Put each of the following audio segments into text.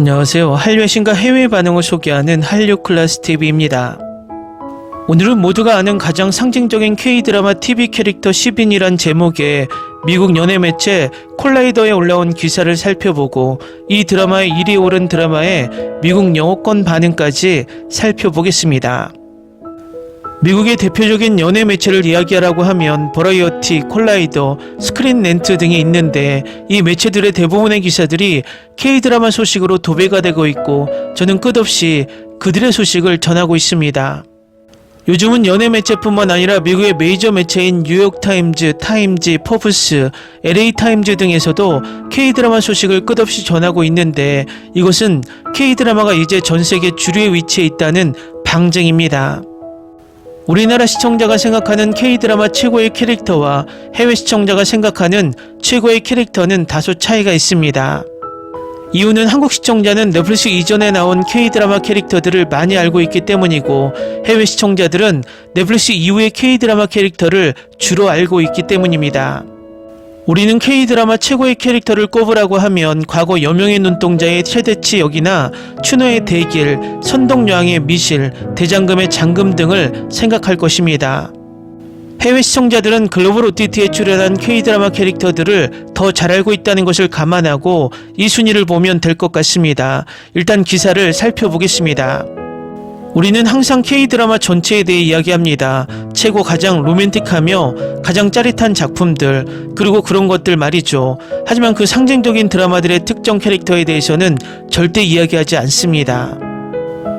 안녕하세요. 한류의 신과 해외 반응을 소개하는 한류클래스TV입니다. 오늘은 모두가 아는 가장 상징적인 K-드라마 TV 캐릭터 시빈이란 제목의 미국 연예 매체 콜라이더에 올라온 기사를 살펴보고 이 드라마의 1위에 오른 드라마의 미국 영어권 반응까지 살펴보겠습니다. 미국의 대표적인 연예 매체를 이야기하라고 하면 버라이어티, 콜라이더, 스크린랜트 등이 있는데 이 매체들의 대부분의 기사들이 K-드라마 소식으로 도배가 되고 있고 저는 끝없이 그들의 소식을 전하고 있습니다. 요즘은 연예 매체뿐만 아니라 미국의 메이저 매체인 뉴욕타임즈, 타임즈, 포브스, LA타임즈 등에서도 K-드라마 소식을 끝없이 전하고 있는데 이것은 K-드라마가 이제 전 세계 주류에 위치해 있다는 방증입니다. 우리나라 시청자가 생각하는 K-드라마 최고의 캐릭터와 해외 시청자가 생각하는 최고의 캐릭터는 다소 차이가 있습니다. 이유는 한국 시청자는 넷플릭스 이전에 나온 K-드라마 캐릭터들을 많이 알고 있기 때문이고 해외 시청자들은 넷플릭스 이후의 K-드라마 캐릭터를 주로 알고 있기 때문입니다. 우리는 K-드라마 최고의 캐릭터를 꼽으라고 하면 과거 여명의 눈동자의 최대치 역이나 추노의 대길, 선덕여왕의 미실, 대장금의 장금 등을 생각할 것입니다. 해외 시청자들은 글로벌 OTT에 출연한 K-드라마 캐릭터들을 더 잘 알고 있다는 것을 감안하고 이 순위를 보면 될 것 같습니다. 일단 기사를 살펴보겠습니다. 우리는 항상 K-드라마 전체에 대해 이야기합니다. 최고 가장 로맨틱하며 가장 짜릿한 작품들, 그리고 그런 것들 말이죠. 하지만 그 상징적인 드라마들의 특정 캐릭터에 대해서는 절대 이야기하지 않습니다.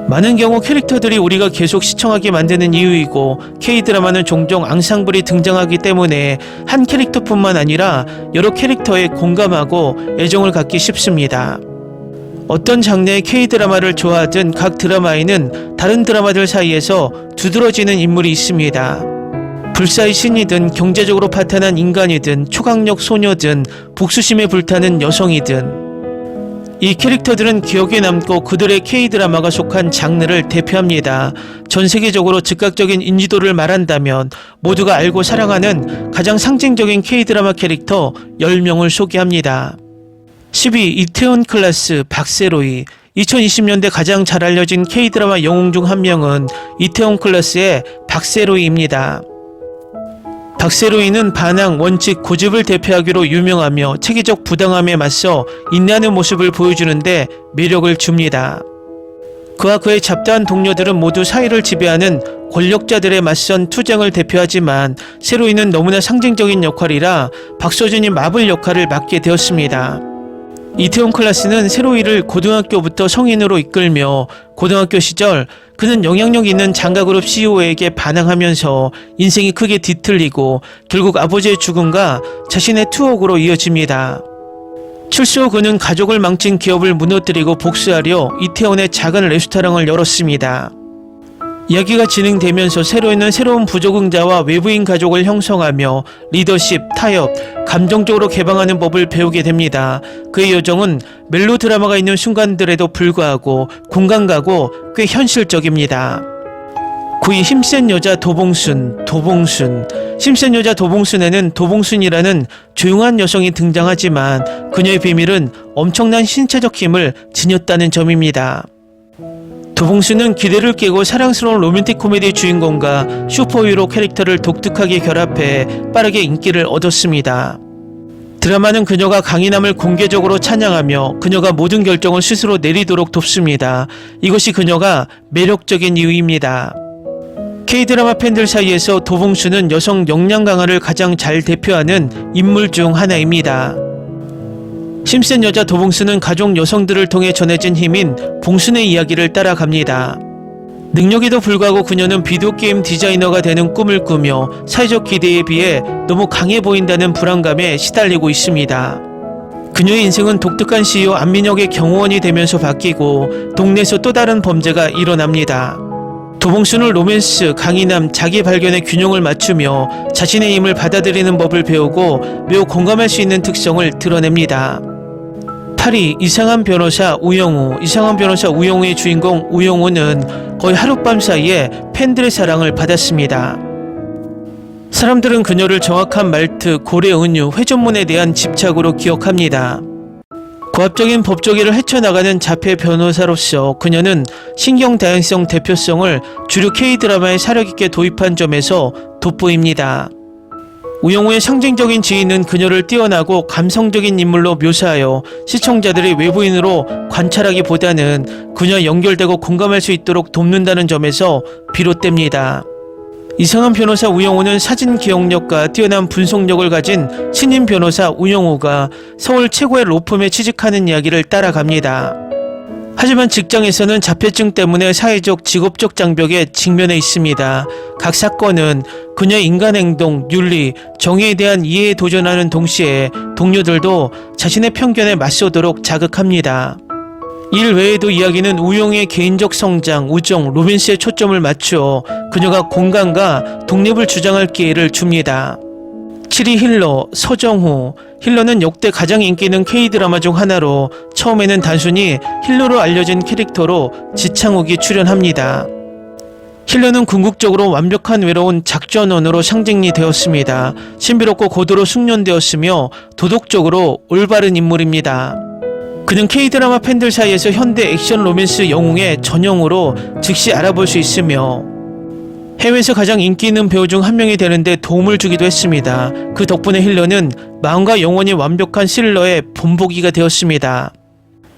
많은 경우 캐릭터들이 우리가 계속 시청하게 만드는 이유이고 K-드라마는 종종 앙상블이 등장하기 때문에 한 캐릭터뿐만 아니라 여러 캐릭터에 공감하고 애정을 갖기 쉽습니다. 어떤 장르의 K-드라마를 좋아하든 각 드라마에는 다른 드라마들 사이에서 두드러지는 인물이 있습니다. 불사의 신이든 경제적으로 파탄한 인간이든 초강력 소녀든 복수심에 불타는 여성이든 이 캐릭터들은 기억에 남고 그들의 K-드라마가 속한 장르를 대표합니다. 전 세계적으로 즉각적인 인지도를 말한다면 모두가 알고 사랑하는 가장 상징적인 K-드라마 캐릭터 10명을 소개합니다. 10위 이태원 클래스 박세로이. 2020년대 가장 잘 알려진 K-드라마 영웅 중 한 명은 이태원 클래스의 박세로이입니다. 박세로이는 반항, 원칙, 고집을 대표하기로 유명하며 체계적 부당함에 맞서 인내하는 모습을 보여주는데 매력을 줍니다. 그와 그의 잡다한 동료들은 모두 사회를 지배하는 권력자들의 맞선 투쟁을 대표하지만 세로이는 너무나 상징적인 역할이라 박서준이 마블 역할을 맡게 되었습니다. 이태원 클래스는 세로이를 고등학교부터 성인으로 이끌며 고등학교 시절 그는 영향력 있는 장가그룹 CEO에게 반항하면서 인생이 크게 뒤틀리고 결국 아버지의 죽음과 자신의 투옥으로 이어집니다. 출소 후 그는 가족을 망친 기업을 무너뜨리고 복수하려 이태원에 작은 레스토랑을 열었습니다. 이야기가 진행되면서 세로이는 새로운 부적응자와 외부인 가족을 형성하며 리더십, 타협, 감정적으로 개방하는 법을 배우게 됩니다. 그의 여정은 멜로드라마가 있는 순간들에도 불구하고 공감 가고 꽤 현실적입니다. 9위 힘센 여자 도봉순. 힘센 여자 도봉순에는 도봉순이라는 조용한 여성이 등장하지만 그녀의 비밀은 엄청난 신체적 힘을 지녔다는 점입니다. 도봉순은 기대를 깨고 사랑스러운 로맨틱 코미디 주인공과 슈퍼히어로 캐릭터를 독특하게 결합해 빠르게 인기를 얻었습니다. 드라마는 그녀가 강인함을 공개적으로 찬양하며 그녀가 모든 결정을 스스로 내리도록 돕습니다. 이것이 그녀가 매력적인 이유입니다. K-드라마 팬들 사이에서 도봉순은 여성 역량 강화를 가장 잘 대표하는 인물 중 하나입니다. 힘센 여자 도봉순은 가족 여성들을 통해 전해진 힘인 봉순의 이야기를 따라갑니다. 능력에도 불구하고 그녀는 비디오 게임 디자이너가 되는 꿈을 꾸며 사회적 기대에 비해 너무 강해 보인다는 불안감에 시달리고 있습니다. 그녀의 인생은 독특한 CEO 안민혁의 경호원이 되면서 바뀌고 동네에서 또 다른 범죄가 일어납니다. 도봉순은 로맨스, 강인함, 자기 발견의 균형을 맞추며 자신의 힘을 받아들이는 법을 배우고 매우 공감할 수 있는 특성을 드러냅니다. 8위 이상한 변호사 우영우. 이상한 변호사 우영우의 주인공 우영우는 거의 하룻밤 사이에 팬들의 사랑을 받았습니다. 사람들은 그녀를 정확한 말투, 고래 은유, 회전문에 대한 집착으로 기억합니다. 고압적인 법조계를 헤쳐나가는 자폐 변호사로서 그녀는 신경 다양성 대표성을 주류 K-드라마에 사력있게 도입한 점에서 돋보입니다. 우영우의 상징적인 지인은 그녀를 뛰어나고 감성적인 인물로 묘사하여 시청자들이 외부인으로 관찰하기보다는 그녀와 연결되고 공감할 수 있도록 돕는다는 점에서 비롯됩니다. 이상한 변호사 우영우는 사진 기억력과 뛰어난 분석력을 가진 신인 변호사 우영우가 서울 최고의 로펌에 취직하는 이야기를 따라갑니다. 하지만 직장에서는 자폐증 때문에 사회적, 직업적 장벽에 직면해 있습니다. 각 사건은 그녀의 인간 행동, 윤리, 정의에 대한 이해에 도전하는 동시에 동료들도 자신의 편견에 맞서도록 자극합니다. 일 외에도 이야기는 우영우의 개인적 성장, 우정, 로맨스에 초점을 맞추어 그녀가 공감과 독립을 주장할 기회를 줍니다. 7위 힐러, 서정후. 힐러는 역대 가장 인기 있는 K-드라마 중 하나로 처음에는 단순히 힐러로 알려진 캐릭터로 지창욱이 출연합니다. 힐러는 궁극적으로 완벽한 외로운 작전원으로 상징이 되었습니다. 신비롭고 고도로 숙련되었으며 도덕적으로 올바른 인물입니다. 그는 K-드라마 팬들 사이에서 현대 액션 로맨스 영웅의 전형으로 즉시 알아볼 수 있으며 해외에서 가장 인기 있는 배우 중 한 명이 되는데 도움을 주기도 했습니다. 그 덕분에 힐러는 마음과 영혼이 완벽한 스릴러의 본보기가 되었습니다.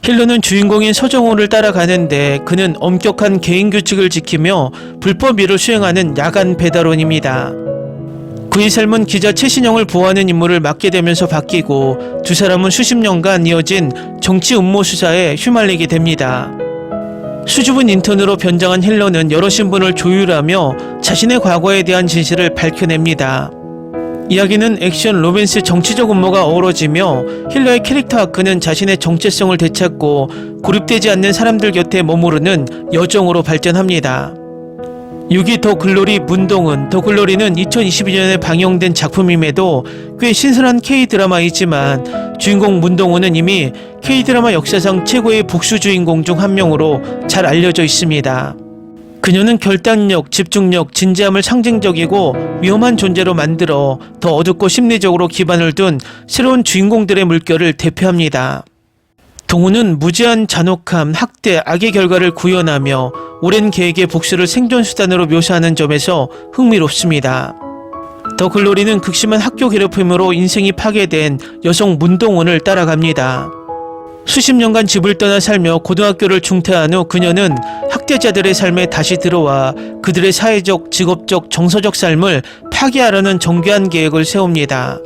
힐러는 주인공인 서정호를 따라가는데 그는 엄격한 개인 규칙을 지키며 불법 일을 수행하는 야간 배달원입니다. 그의 삶은 기자 최신영을 보호하는 임무를 맡게 되면서 바뀌고 두 사람은 수십 년간 이어진 정치 음모 수사에 휘말리게 됩니다. 수줍은 인턴으로 변장한 힐러는 여러 신분을 조율하며 자신의 과거에 대한 진실을 밝혀냅니다. 이야기는 액션, 로맨스, 정치적 음모가 어우러지며 힐러의 캐릭터 아크는 자신의 정체성을 되찾고 고립되지 않는 사람들 곁에 머무르는 여정으로 발전합니다. 6위 더 글로리 문동은. 더 글로리는 2022년에 방영된 작품임에도 꽤 신선한 K-드라마이지만 주인공 문동은은 이미 K-드라마 역사상 최고의 복수 주인공 중 한 명으로 잘 알려져 있습니다. 그녀는 결단력, 집중력, 진지함을 상징적이고 위험한 존재로 만들어 더 어둡고 심리적으로 기반을 둔 새로운 주인공들의 물결을 대표합니다. 동우는 무제한 잔혹함, 학대, 악의 결과를 구현하며 오랜 계획의 복수를 생존수단으로 묘사하는 점에서 흥미롭습니다. 더 글로리는 극심한 학교 괴롭힘으로 인생이 파괴된 여성 문동은을 따라갑니다. 수십 년간 집을 떠나 살며 고등학교를 중퇴한 후 그녀는 학대자들의 삶에 다시 들어와 그들의 사회적, 직업적, 정서적 삶을 파괴하려는 정교한 계획을 세웁니다.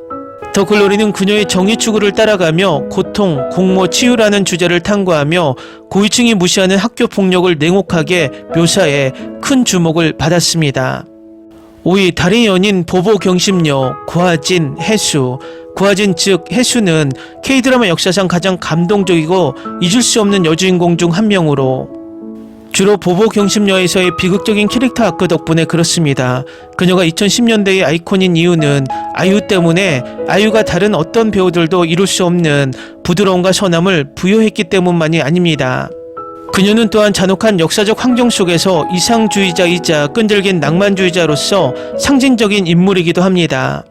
더 글로리는 그녀의 정의 추구를 따라가며 고통, 공모, 치유라는 주제를 탐구하며 고위층이 무시하는 학교 폭력을 냉혹하게 묘사해 큰 주목을 받았습니다. 5위 달의 연인 보보경심녀 고하진, 해수. 고하진 즉 해수는 K-드라마 역사상 가장 감동적이고 잊을 수 없는 여주인공 중 한 명으로 주로 보보경심녀에서의 비극적인 캐릭터 아크 덕분에 그렇습니다. 그녀가 2010년대의 아이콘인 이유는 아이유 때문에 아이유가 다른 어떤 배우들도 이룰 수 없는 부드러움과 선함을 부여했기 때문만이 아닙니다. 그녀는 또한 잔혹한 역사적 환경 속에서 이상주의자이자 끈질긴 낭만주의자로서 상징적인 인물이기도 합니다.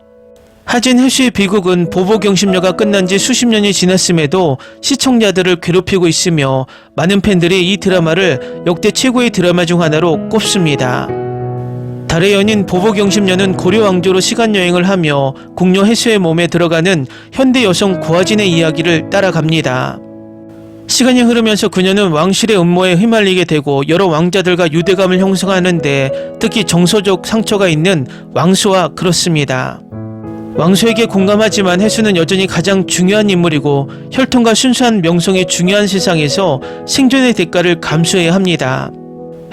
하진 해수의 비극은 보보경심녀가 끝난 지 수십 년이 지났음에도 시청자들을 괴롭히고 있으며 많은 팬들이 이 드라마를 역대 최고의 드라마 중 하나로 꼽습니다. 달의 연인 보보경심녀는 고려 왕조로 시간여행을 하며 궁녀 해수의 몸에 들어가는 현대 여성 고하진의 이야기를 따라갑니다. 시간이 흐르면서 그녀는 왕실의 음모에 휘말리게 되고 여러 왕자들과 유대감을 형성하는데 특히 정서적 상처가 있는 왕수와 그렇습니다. 왕수에게 공감하지만 해수는 여전히 가장 중요한 인물이고 혈통과 순수한 명성이 중요한 세상에서 생존의 대가를 감수해야 합니다.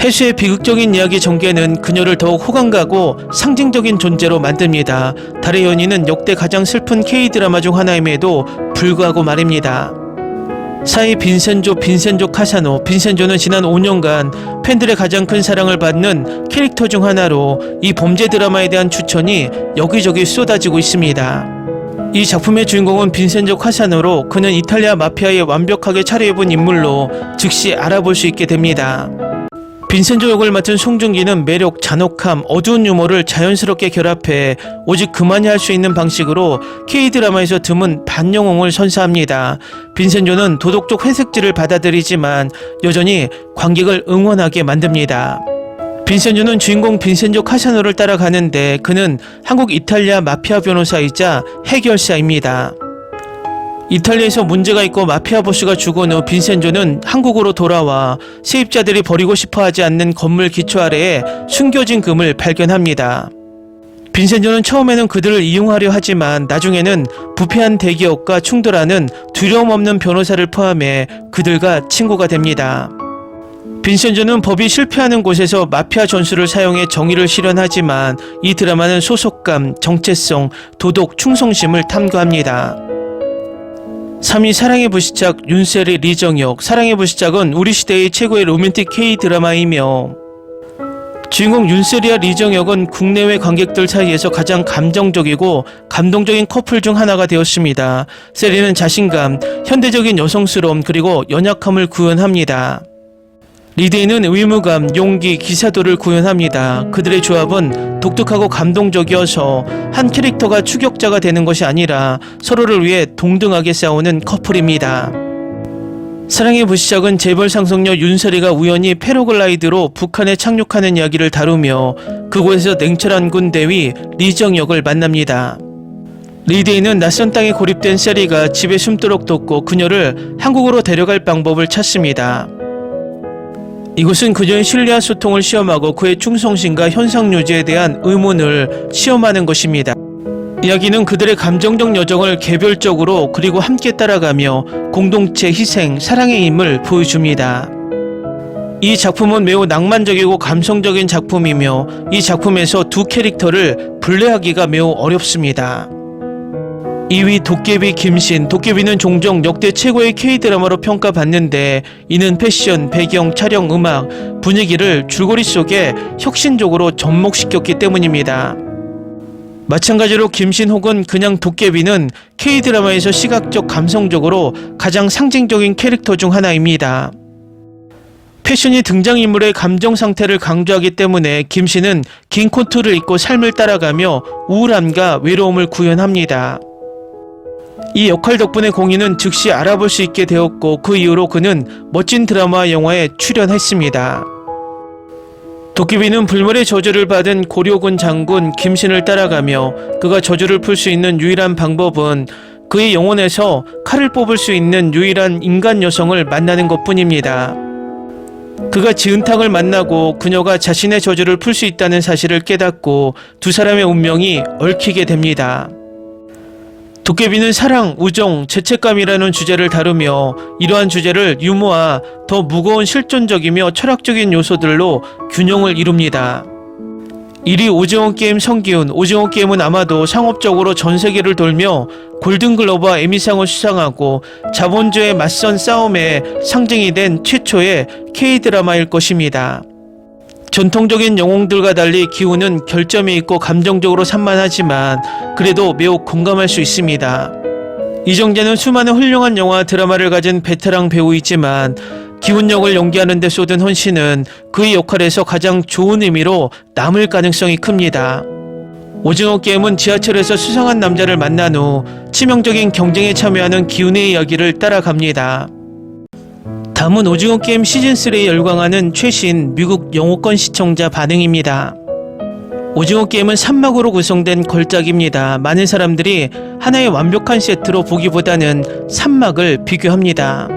해수의 비극적인 이야기 전개는 그녀를 더욱 호감가고 상징적인 존재로 만듭니다. 달의 연인은 역대 가장 슬픈 K-드라마 중 하나임에도 불구하고 말입니다. 4위 빈센조 카사노. 빈센조는 지난 5년간 팬들의 가장 큰 사랑을 받는 캐릭터 중 하나로 이 범죄 드라마에 대한 추천이 여기저기 쏟아지고 있습니다. 이 작품의 주인공은 빈센조 카사노로 그는 이탈리아 마피아에 완벽하게 차려입은 인물로 즉시 알아볼 수 있게 됩니다. 빈센조 역을 맡은 송중기는 매력, 잔혹함, 어두운 유머를 자연스럽게 결합해 오직 그만이 할 수 있는 방식으로 K드라마에서 드문 반영웅을 선사합니다. 빈센조는 도덕적 회색지를 받아들이지만 여전히 관객을 응원하게 만듭니다. 빈센조는 주인공 빈센조 카사노를 따라가는데 그는 한국 이탈리아 마피아 변호사이자 해결사입니다. 이탈리아에서 문제가 있고 마피아 보스가 죽은 후 빈센조는 한국으로 돌아와 세입자들이 버리고 싶어하지 않는 건물 기초 아래에 숨겨진 금을 발견합니다. 빈센조는 처음에는 그들을 이용하려 하지만 나중에는 부패한 대기업과 충돌하는 두려움 없는 변호사를 포함해 그들과 친구가 됩니다. 빈센조는 법이 실패하는 곳에서 마피아 전술을 사용해 정의를 실현하지만 이 드라마는 소속감, 정체성, 도덕, 충성심을 탐구합니다. 3위 사랑의 불시착 윤세리 리정혁. 사랑의 불시착은 우리 시대의 최고의 로맨틱 K드라마이며 주인공 윤세리와 리정혁은 국내외 관객들 사이에서 가장 감정적이고 감동적인 커플 중 하나가 되었습니다. 세리는 자신감, 현대적인 여성스러움 그리고 연약함을 구현합니다. 리데이는 의무감, 용기, 기사도를 구현합니다. 그들의 조합은 독특하고 감동적이어서 한 캐릭터가 추격자가 되는 것이 아니라 서로를 위해 동등하게 싸우는 커플입니다. 사랑의 불시착은 재벌 상속녀 윤세리가 우연히 패러글라이드로 북한에 착륙하는 이야기를 다루며 그곳에서 냉철한 군 대위 리정혁을 만납니다. 리데이는 낯선 땅에 고립된 세리가 집에 숨도록 돕고 그녀를 한국으로 데려갈 방법을 찾습니다. 이곳은 그녀의 신뢰와 소통을 시험하고 그의 충성심과 현상 유지에 대한 의문을 시험하는 것입니다. 이야기는 그들의 감정적 여정을 개별적으로 그리고 함께 따라가며 공동체, 희생, 사랑의 힘을 보여줍니다. 이 작품은 매우 낭만적이고 감성적인 작품이며 이 작품에서 두 캐릭터를 분리하기가 매우 어렵습니다. 2위 도깨비 김신. 도깨비는 종종 역대 최고의 K드라마로 평가받는데 이는 패션, 배경, 촬영, 음악, 분위기를 줄거리 속에 혁신적으로 접목시켰기 때문입니다. 마찬가지로 김신 혹은 그냥 도깨비는 K드라마에서 시각적, 감성적으로 가장 상징적인 캐릭터 중 하나입니다. 패션이 등장인물의 감정 상태를 강조하기 때문에 김신은 긴 코트를 입고 삶을 따라가며 우울함과 외로움을 구현합니다. 이 역할 덕분에 공인은 즉시 알아볼 수 있게 되었고 그 이후로 그는 멋진 드라마와 영화에 출연했습니다. 도깨비는 불멸의 저주를 받은 고려군 장군 김신을 따라가며 그가 저주를 풀 수 있는 유일한 방법은 그의 영혼에서 칼을 뽑을 수 있는 유일한 인간 여성을 만나는 것뿐입니다. 그가 지은탁을 만나고 그녀가 자신의 저주를 풀 수 있다는 사실을 깨닫고 두 사람의 운명이 얽히게 됩니다. 도깨비는 사랑, 우정, 죄책감이라는 주제를 다루며 이러한 주제를 유머와 더 무거운 실존적이며 철학적인 요소들로 균형을 이룹니다. 1위 오징어게임 성기훈. 오징어게임은 아마도 상업적으로 전 세계를 돌며 골든글로브와 에미상을 수상하고 자본주의의 맞선 싸움의 상징이 된 최초의 K드라마일 것입니다. 전통적인 영웅들과 달리 기훈은 결점이 있고 감정적으로 산만하지만 그래도 매우 공감할 수 있습니다. 이정재는 수많은 훌륭한 영화, 드라마를 가진 베테랑 배우이지만 기훈 역을 연기하는 데 쏟은 헌신은 그의 역할에서 가장 좋은 의미로 남을 가능성이 큽니다. 오징어 게임은 지하철에서 수상한 남자를 만난 후 치명적인 경쟁에 참여하는 기훈의 이야기를 따라갑니다. 다음은 오징어 게임 시즌3에 열광하는 최신 미국 영어권 시청자 반응입니다. 오징어 게임은 3막으로 구성된 걸작입니다. 많은 사람들이 하나의 완벽한 세트로 보기보다는 3막을 비교합니다.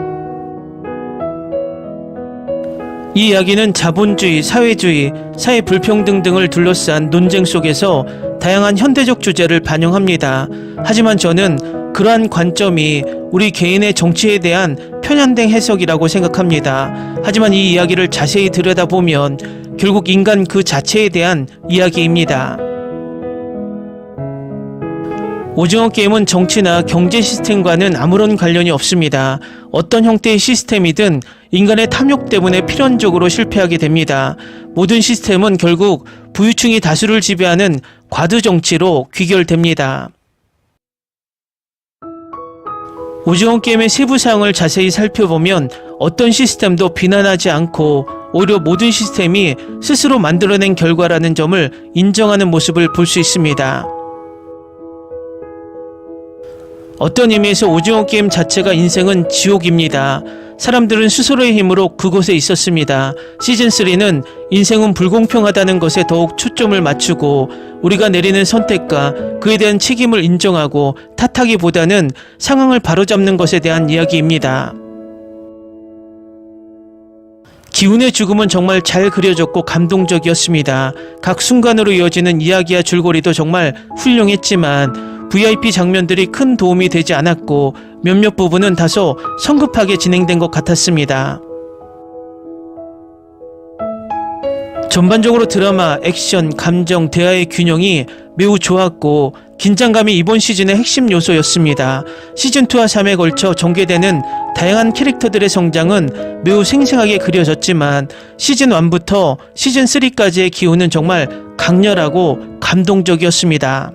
이 이야기는 자본주의, 사회주의, 사회 불평등 등을 둘러싼 논쟁 속에서 다양한 현대적 주제를 반영합니다. 하지만 저는 그러한 관점이 우리 개인의 정치에 대한 편향된 해석이라고 생각합니다. 하지만 이 이야기를 자세히 들여다보면 결국 인간 그 자체에 대한 이야기입니다. 오징어 게임은 정치나 경제 시스템과는 아무런 관련이 없습니다. 어떤 형태의 시스템이든 인간의 탐욕 때문에 필연적으로 실패하게 됩니다. 모든 시스템은 결국 부유층이 다수를 지배하는 과도 정치로 귀결됩니다. 오징어 게임의 세부 사항을 자세히 살펴보면 어떤 시스템도 비난하지 않고 오히려 모든 시스템이 스스로 만들어낸 결과라는 점을 인정하는 모습을 볼 수 있습니다. 어떤 의미에서 오징어 게임 자체가 인생은 지옥입니다. 사람들은 스스로의 힘으로 그곳에 있었습니다. 시즌3는 인생은 불공평하다는 것에 더욱 초점을 맞추고 우리가 내리는 선택과 그에 대한 책임을 인정하고 탓하기보다는 상황을 바로잡는 것에 대한 이야기입니다. 기훈의 죽음은 정말 잘 그려졌고 감동적이었습니다. 각 순간으로 이어지는 이야기와 줄거리도 정말 훌륭했지만 VIP 장면들이 큰 도움이 되지 않았고 몇몇 부분은 다소 성급하게 진행된 것 같았습니다. 전반적으로 드라마, 액션, 감정, 대화의 균형이 매우 좋았고 긴장감이 이번 시즌의 핵심 요소였습니다. 시즌2와 3에 걸쳐 전개되는 다양한 캐릭터들의 성장은 매우 생생하게 그려졌지만 시즌1부터 시즌3까지의 기운은 정말 강렬하고 감동적이었습니다.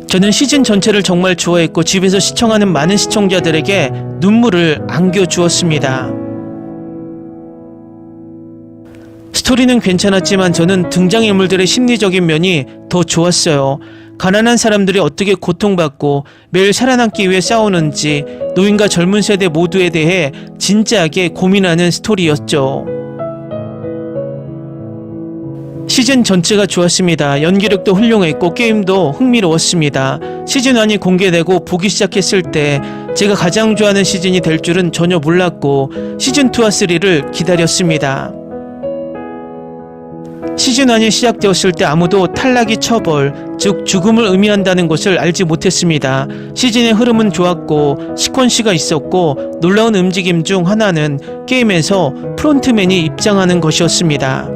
저는 시즌 전체를 정말 좋아했고 집에서 시청하는 많은 시청자들에게 눈물을 안겨주었습니다. 스토리는 괜찮았지만 저는 등장인물들의 심리적인 면이 더 좋았어요. 가난한 사람들이 어떻게 고통받고 매일 살아남기 위해 싸우는지 노인과 젊은 세대 모두에 대해 진지하게 고민하는 스토리였죠. 시즌 전체가 좋았습니다. 연기력도 훌륭했고 게임도 흥미로웠습니다. 시즌1이 공개되고 보기 시작했을 때 제가 가장 좋아하는 시즌이 될 줄은 전혀 몰랐고 시즌2와 3를 기다렸습니다. 시즌1이 시작되었을 때 아무도 탈락이 처벌, 즉 죽음을 의미한다는 것을 알지 못했습니다. 시즌의 흐름은 좋았고 시퀀시가 있었고 놀라운 움직임 중 하나는 게임에서 프론트맨이 입장하는 것이었습니다.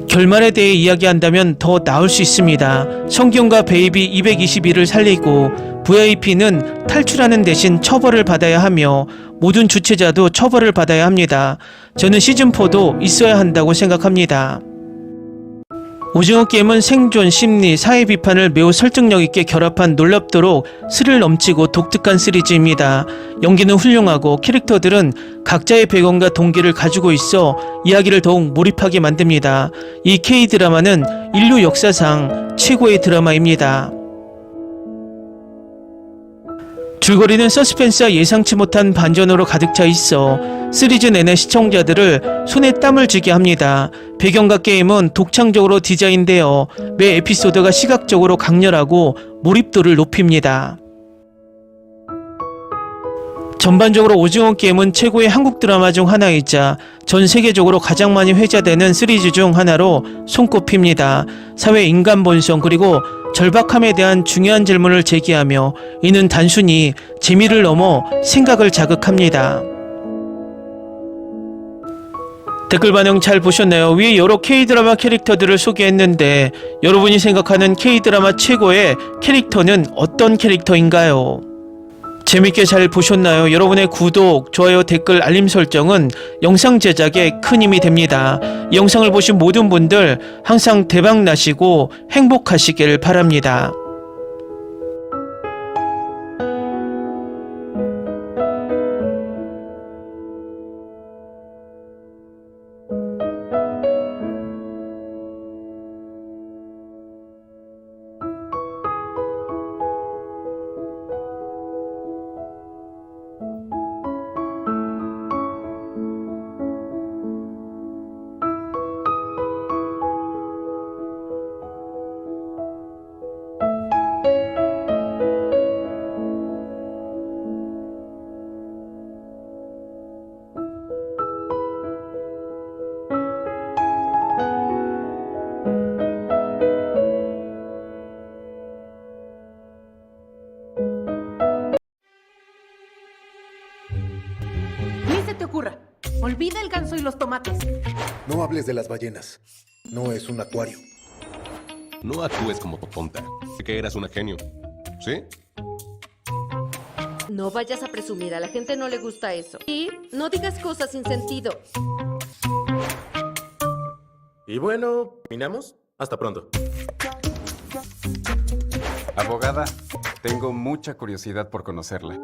결말에 대해 이야기한다면 더 나을 수 있습니다. 성균과 베이비 221을 살리고 VIP는 탈출하는 대신 처벌을 받아야 하며 모든 주체자도 처벌을 받아야 합니다. 저는 시즌4도 있어야 한다고 생각합니다. 오징어 게임은 생존, 심리, 사회 비판을 매우 설득력 있게 결합한 놀랍도록 스릴 넘치고 독특한 시리즈입니다. 연기는 훌륭하고 캐릭터들은 각자의 배경과 동기를 가지고 있어 이야기를 더욱 몰입하게 만듭니다. 이 K-드라마는 인류 역사상 최고의 드라마입니다. 줄거리는 서스펜스와 예상치 못한 반전으로 가득 차 있어 시리즈 내내 시청자들을 손에 땀을 쥐게 합니다. 배경과 게임은 독창적으로 디자인되어 매 에피소드가 시각적으로 강렬하고 몰입도를 높입니다. 전반적으로 오징어 게임은 최고의 한국 드라마 중 하나이자 전 세계적으로 가장 많이 회자되는 시리즈 중 하나로 손꼽힙니다. 사회 인간 본성 그리고 절박함에 대한 중요한 질문을 제기하며 이는 단순히 재미를 넘어 생각을 자극합니다. 댓글 반응 잘 보셨나요? 위에 여러 K-드라마 캐릭터들을 소개했는데 여러분이 생각하는 K-드라마 최고의 캐릭터는 어떤 캐릭터인가요? 재밌게 잘 보셨나요? 여러분의 구독, 좋아요, 댓글, 알림 설정은 영상 제작에 큰 힘이 됩니다. 이 영상을 보신 모든 분들 항상 대박 나시고 행복하시길 바랍니다. Ni se te ocurra. Olvida el ganso y los tomates. No hables de las ballenas. No es un acuario. No actúes como tonta. Que eras una genio. ¿Sí? No vayas a presumir, a la gente no le gusta eso. Y no digas cosas sin sentido. Y bueno, ¿terminamos? Hasta pronto. Abogada, tengo mucha curiosidad por conocerla.